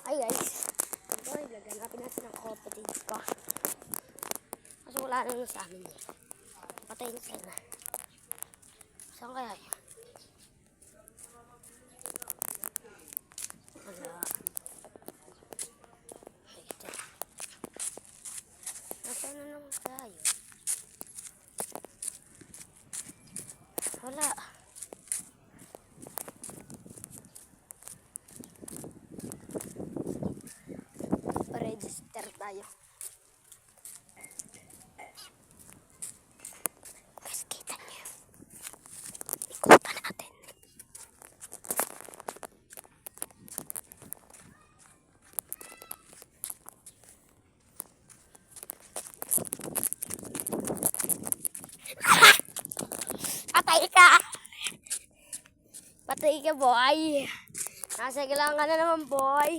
Hi guys, ito ilaganapin natin ang cottage ko. Kasi wala na sa amin eh. Patay na sana. Saan kaya yun? Wala. Ito. Nasaan na naman kaya yun? Wala. Pa-register tayo. Guys, kita niyo. Ikutan natin. Patay ka! Patay ka, boy! Nasa kailangan ka na naman, boy!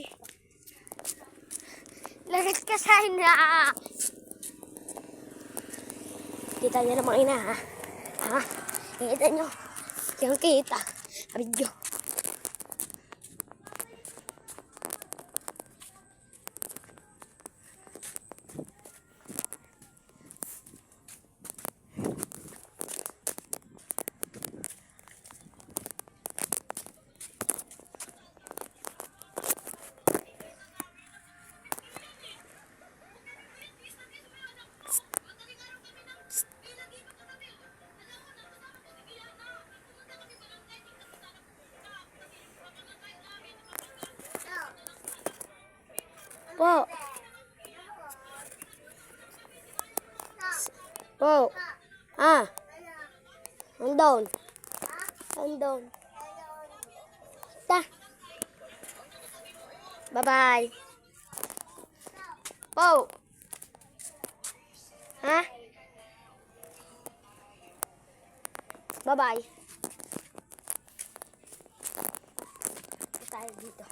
Lagat ka sana! Kita niyo naman ina, ha? Ha? Kita niyo? Yung kita. Abidyo. Po. Po. Ah. Down. Down. Ta. Bye-bye. Po. Ha? Bye-bye. Tayo dito.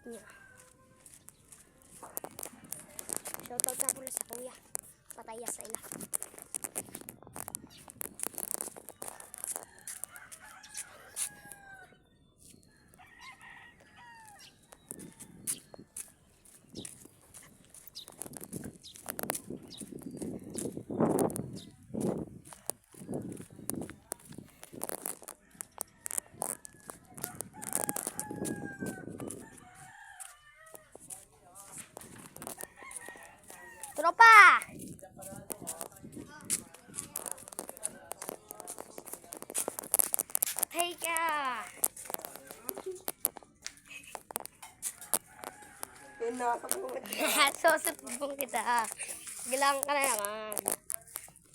Niya. Shoutout na pula sa kuya. Pataya sa ila. Tropa! Hey ka! Susubong kita. Gilang ka na naman.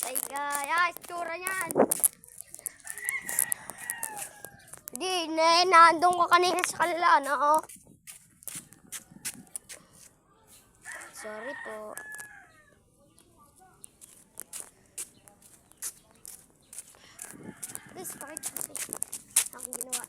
Hey ka! Ay, istura niyan! Hindi, nandun ka kanina sa kanila, no? Sorry po. Please, pakita kasi akong ginawa.